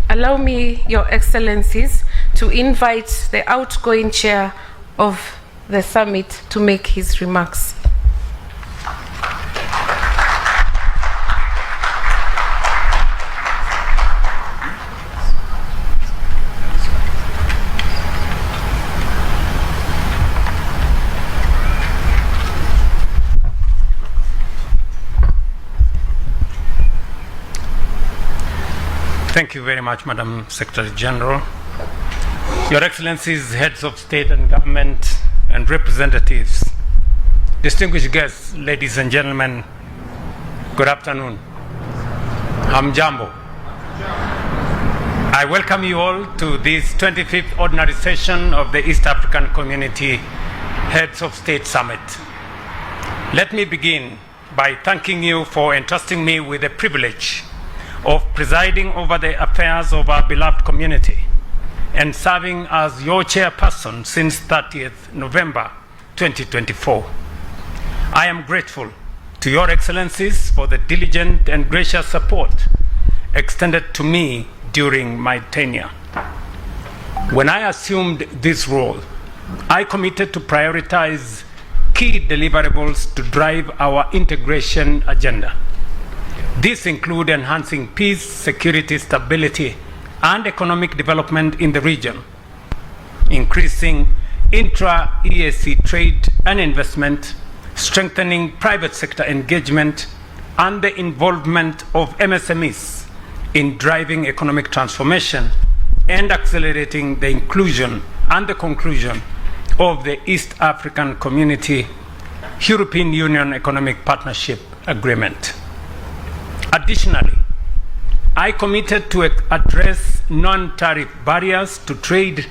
allow me, Your Excellencies, to invite the outgoing chair of the summit to make his remarks. Thank you very much, Madam Secretary General. Your Excellencies, heads of state and government and representatives, distinguished guests, ladies and gentlemen, good afternoon. Hamjambo. I welcome you all to this 25th ordinary session of the East African Community Heads of State Summit. Let me begin by thanking you for entrusting me with the privilege of presiding over the affairs of our beloved community and serving as your chairperson since 30th November 2024. I am grateful to Your Excellencies for the diligent and gracious support extended to me during my tenure. When I assumed this role, I committed to prioritize key deliverables to drive our integration agenda. These include enhancing peace, security, stability, and economic development in the region, increasing intra-EAC trade and investment, strengthening private sector engagement, and the involvement of MSMEs in driving economic transformation, and accelerating the inclusion and the conclusion of the East African Community European Union Economic Partnership Agreement. Additionally, I committed to address non-tariff barriers to trade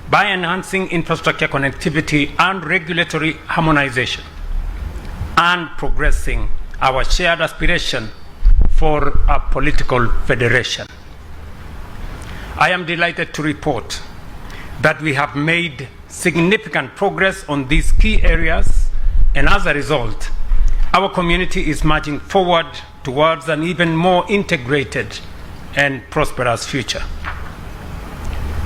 by enhancing infrastructure connectivity and regulatory harmonization, and progressing our shared aspiration for a political federation. I am delighted to report that we have made significant progress on these key areas, and as a result, our community is marching forward towards an even more integrated and prosperous future.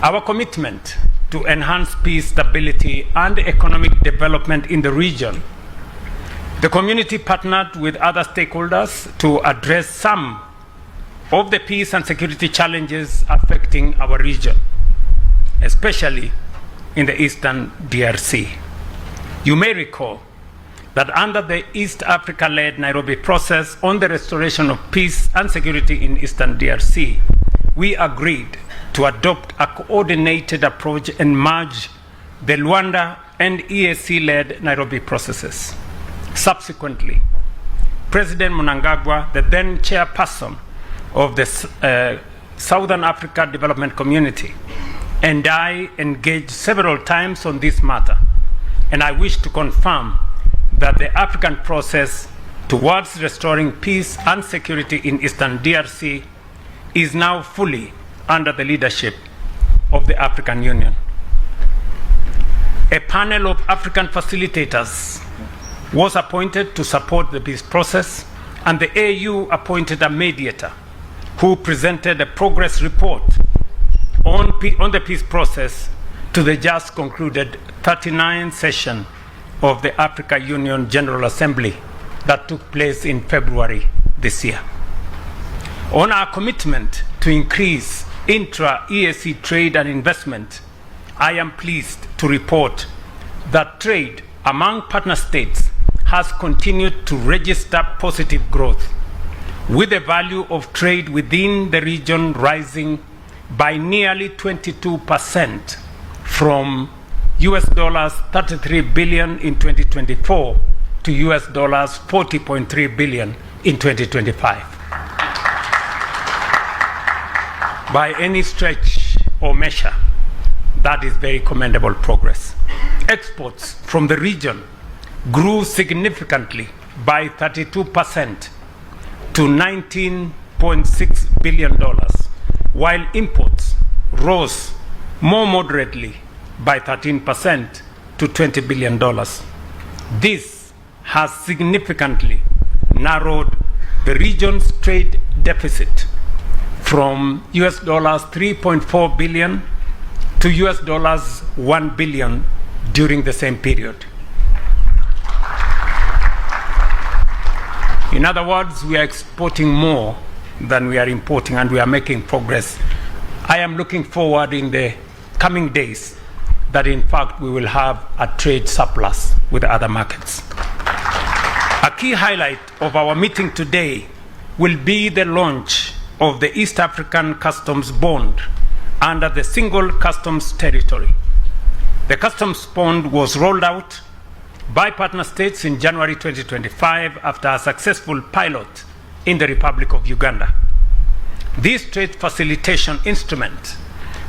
Our commitment to enhance peace, stability, and economic development in the region. The community partnered with other stakeholders to address some of the peace and security challenges affecting our region, especially in the Eastern DRC. You may recall that under the East Africa-led Nairobi process on the restoration of peace and security in Eastern DRC, we agreed to adopt a coordinated approach and merge the Luanda and EAC-led Nairobi processes. Subsequently, President Mnangagwa, the then chairperson of the Southern Africa Development Community, and I engaged several times on this matter, and I wish to confirm that the African process towards restoring peace and security in Eastern DRC is now fully under the leadership of the African Union. A panel of African facilitators was appointed to support the peace process, and the AU appointed a mediator who presented a progress report on the peace process to the just concluded 39th session of the Africa Union General Assembly that took place in February this year. On our commitment to increase intra-EAC trade and investment, I am pleased to report that trade among partner states has continued to register positive growth, with the value of trade within the region rising by nearly 22% from US dollars 33 billion in 2024 to US dollars 40.3 billion in 2025. By any stretch or measure, that is very commendable progress. Exports from the region grew significantly by 32% to $19.6 billion, while imports rose more moderately by 13% to $20 billion. This has significantly narrowed the region's trade deficit from US dollars 3.4 billion to US dollars 1 billion during the same period. In other words, we are exporting more than we are importing, and we are making progress. I am looking forward in the coming days that in fact we will have a trade surplus with other markets. A key highlight of our meeting today will be the launch of the East African Customs Bond under the Single Customs Territory. The Customs Bond was rolled out by partner states in January 2025 after a successful pilot in the Republic of Uganda. This trade facilitation instrument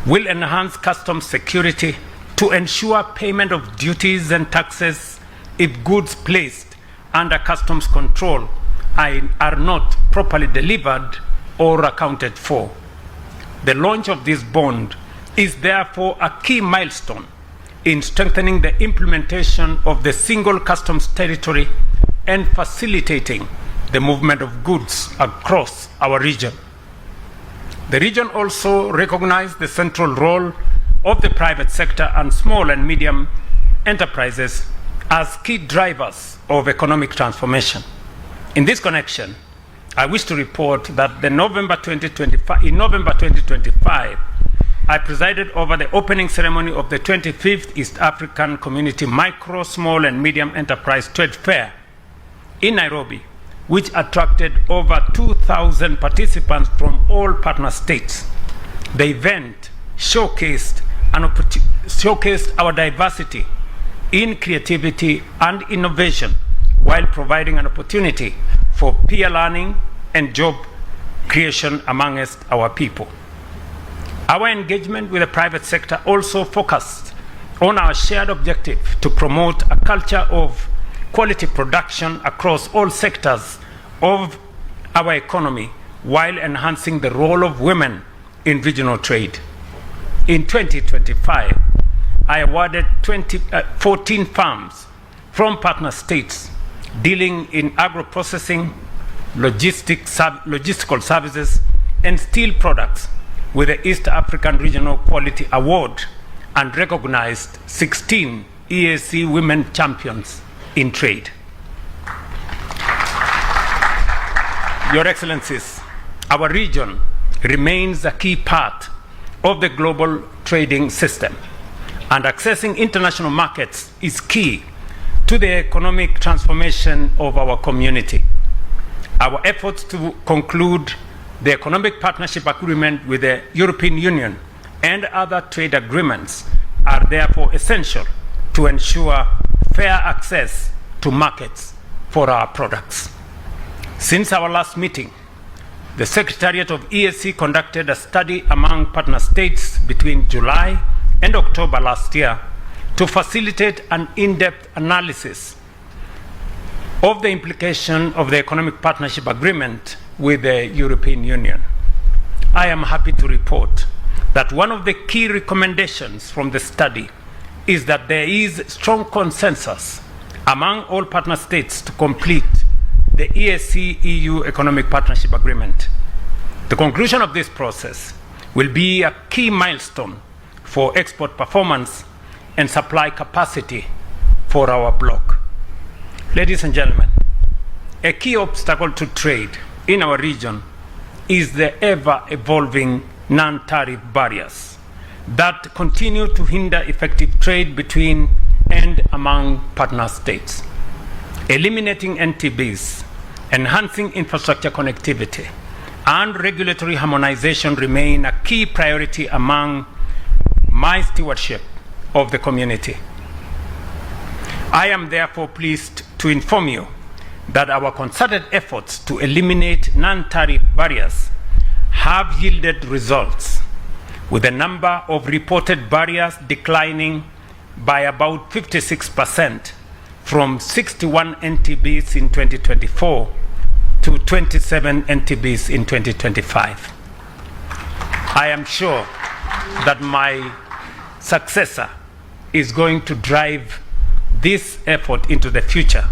will enhance customs security to ensure payment of duties and taxes if goods placed under customs control are not properly delivered or accounted for. The launch of this bond is therefore a key milestone in strengthening the implementation of the single customs territory and facilitating the movement of goods across our region. The region also recognized the central role of the private sector and small and medium enterprises as key drivers of economic transformation. In this connection, I wish to report that in November 2025, I presided over the opening ceremony of the 25th East African Community Micro, Small and Medium Enterprise Trade Fair in Nairobi, which attracted over 2,000 participants from all partner states. The event showcased our diversity in creativity and innovation while providing an opportunity for peer learning and job creation amongst our people. Our engagement with the private sector also focused on our shared objective to promote a culture of quality production across all sectors of our economy while enhancing the role of women in regional trade. In 2025, I awarded 14 firms from partner states dealing in agro-processing, logistical services, and steel products with the East African Regional Quality Award and recognized 16 EAC Women Champions in Trade. Your Excellencies, our region remains a key part of the global trading system, and accessing international markets is key to the economic transformation of our community. Our efforts to conclude the Economic Partnership Agreement with the European Union and other trade agreements are therefore essential to ensure fair access to markets for our products. Since our last meeting, the Secretariat of EAC conducted a study among partner states between July and October last year to facilitate an in-depth analysis of the implication of the Economic Partnership Agreement with the European Union. I am happy to report that one of the key recommendations from the study is that there is strong consensus among all partner states to complete the EAC-EU Economic Partnership Agreement. The conclusion of this process will be a key milestone for export performance and supply capacity for our bloc. Ladies and gentlemen, a key obstacle to trade in our region is the ever-evolving non-tariff barriers that continue to hinder effective trade between and among partner states. Eliminating NTBs, enhancing infrastructure connectivity, and regulatory harmonization remain a key priority among my stewardship of the community. I am therefore pleased to inform you that our concerted efforts to eliminate non-tariff barriers have yielded results, with the number of reported barriers declining by about 56% from 61 NTBs in 2024 to 27 NTBs in 2025. I am sure that my successor is going to drive this effort into the future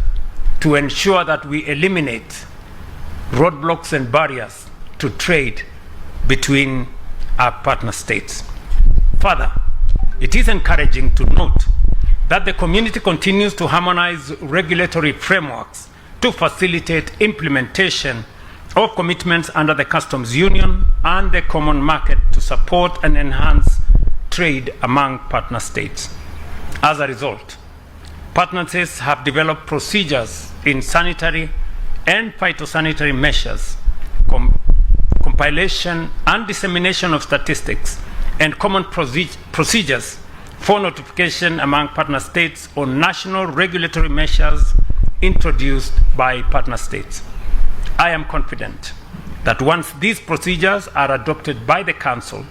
to ensure that we eliminate roadblocks and barriers to trade between our partner states. Further, it is encouraging to note that the community continues to harmonize regulatory frameworks to facilitate implementation of commitments under the Customs Union and the Common Market to support and enhance trade among partner states. As a result, partner states have developed procedures in sanitary and phytosanitary measures, compilation and dissemination of statistics, and common procedures for notification among partner states on national regulatory measures introduced by partner states. I am confident that once these procedures are adopted by the Council,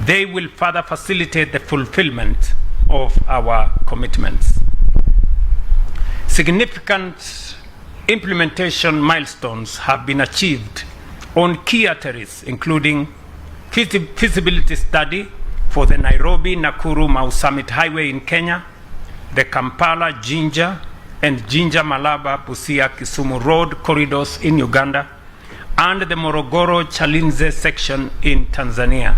they will further facilitate the fulfillment of our commitments. Significant implementation milestones have been achieved on key arteries, including feasibility study for the Nairobi-Nakuru-Mau Summit Highway in Kenya, the Kampala-Jinja and Jinja-Malaba-Busia-Kisumu Road corridors in Uganda, and the Morogoro-Chalinze section in Tanzania.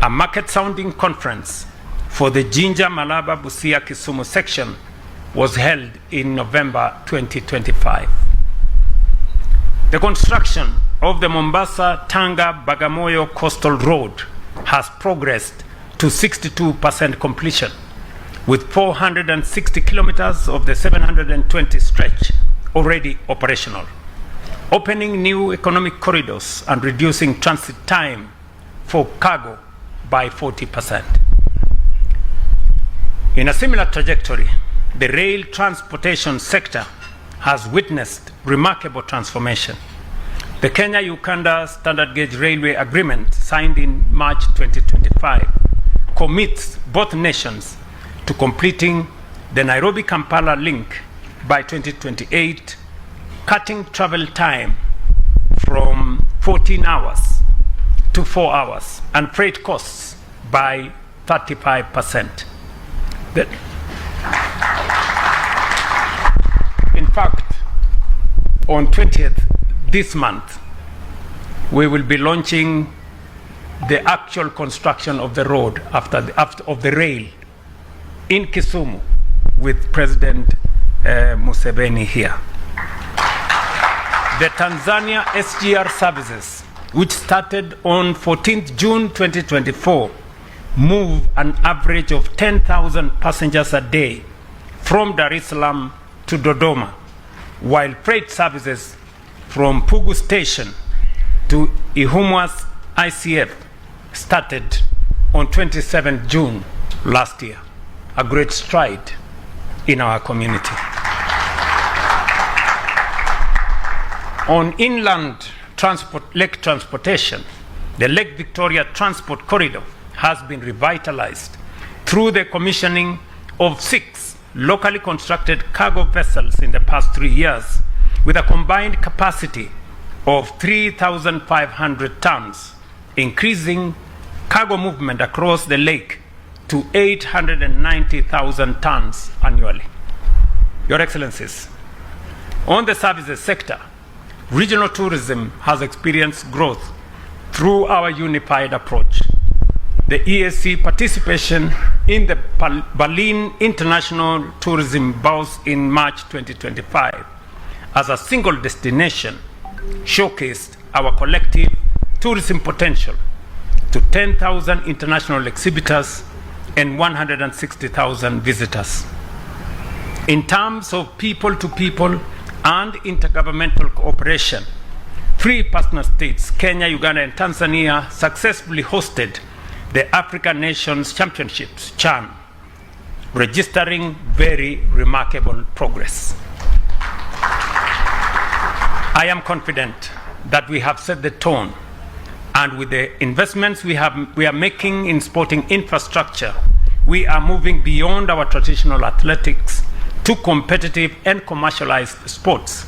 A market-sounding conference for the Jinja-Malaba-Busia-Kisumu section was held in November 2025. The construction of the Mombasa-Tanga-Bagamoyo Coastal Road has progressed to 62% completion, with 460 kilometers of the 720 stretch already operational, opening new economic corridors and reducing transit time for cargo by 40%. In a similar trajectory, the rail transportation sector has witnessed remarkable transformation. The Kenya-Uganda Standard Gauge Railway Agreement, signed in March 2025, commits both nations to completing the Nairobi-Kampala link by 2028, cutting travel time from 14 hours to 4 hours and freight costs by 35%. In fact, on 20th this month, we will be launching the actual construction of the road of the rail in Kisumu with President Museveni here. The Tanzania SGR services, which started on 14th June 2024, move an average of 10,000 passengers a day from Dar es Salaam to Dodoma, while freight services from Pugu Station to Ihumwas ICF started on 27th June last year. A great stride in our community. On inland lake transportation, the Lake Victoria Transport Corridor has been revitalized through the commissioning of 6 locally constructed cargo vessels in the past 3 years, with a combined capacity of 3,500 tons, increasing cargo movement across the lake to 890,000 tons annually. Your Excellencies, on the services sector, regional tourism has experienced growth through our unified approach. The EAC participation in the Berlin International Tourism Bus in March 2025 as a single destination showcased our collective tourism potential to 10,000 international exhibitors and 160,000 visitors. In terms of people-to-people and intergovernmental cooperation, 3 partner states, Kenya, Uganda, and Tanzania, successfully hosted the African Nations Championships, CHAN, registering very remarkable progress. I am confident that we have set the tone, and with the investments we are making in sporting infrastructure, we are moving beyond our traditional athletics to competitive and commercialized sports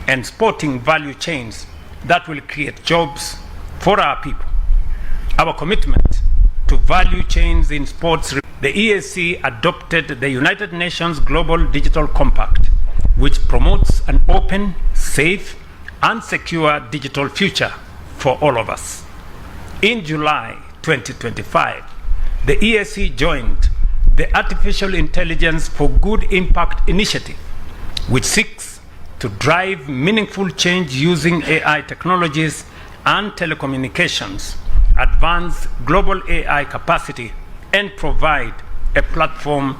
and sporting value chains that will create jobs for our people. Our commitment to value chains in sports, the EAC adopted the United Nations Global Digital Compact, which promotes an open, safe, and secure digital future for all of us. In July 2025, the EAC joined the Artificial Intelligence for Good Impact initiative, which seeks to drive meaningful change using AI technologies and telecommunications, advance global AI capacity, and provide a platform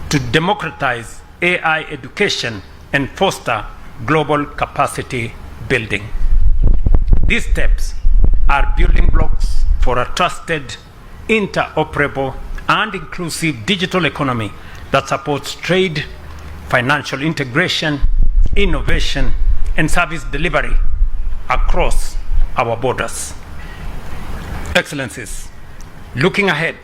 to democratize AI education and foster global capacity building. These steps are building blocks for a trusted, interoperable, and inclusive digital economy that supports trade, financial integration, innovation, and service delivery across our borders. Excellencies, looking ahead,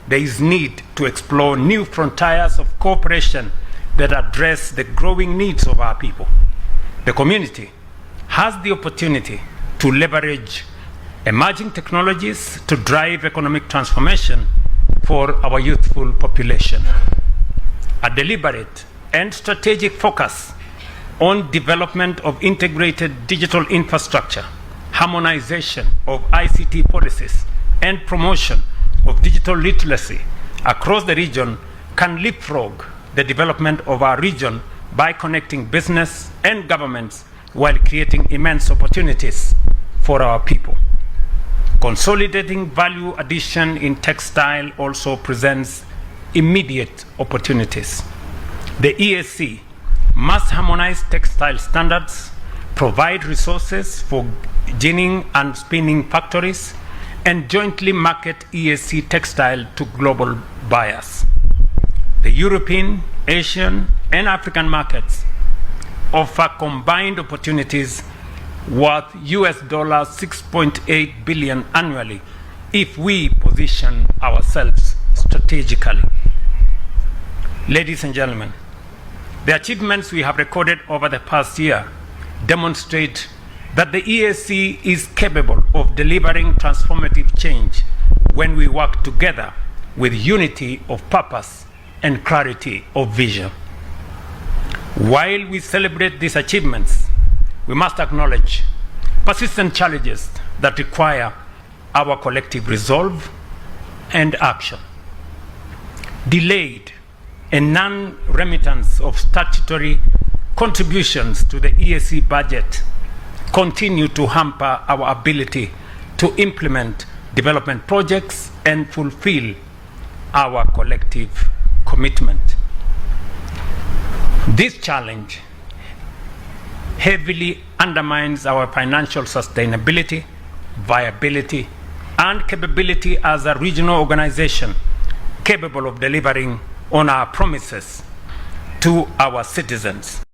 there is need to explore new frontiers of cooperation that address the growing needs of our people. The community has the opportunity to leverage emerging technologies to drive economic transformation for our youthful population. A deliberate and strategic focus on development of integrated digital infrastructure, harmonization of ICT policies, and promotion of digital literacy across the region can leapfrog the development of our region by connecting business and governments while creating immense opportunities for our people. Consolidating value addition in textile also presents immediate opportunities. The EAC must harmonize textile standards, provide resources for ginning and spinning factories, and jointly market EAC textile to global buyers. The European, Asian, and African markets offer combined opportunities worth $6.8 billion annually if we position ourselves strategically. Ladies and gentlemen, the achievements we have recorded over the past year demonstrate that the EAC is capable of delivering transformative change when we work together with unity of purpose and clarity of vision. While we celebrate these achievements, we must acknowledge persistent challenges that require our collective resolve and action. Delayed and non-remittance of statutory contributions to the EAC budget continue to hamper our ability to implement development projects and fulfill our collective commitment. This challenge heavily undermines our financial sustainability, viability, and capability as a regional organization capable of delivering on our promises to our citizens.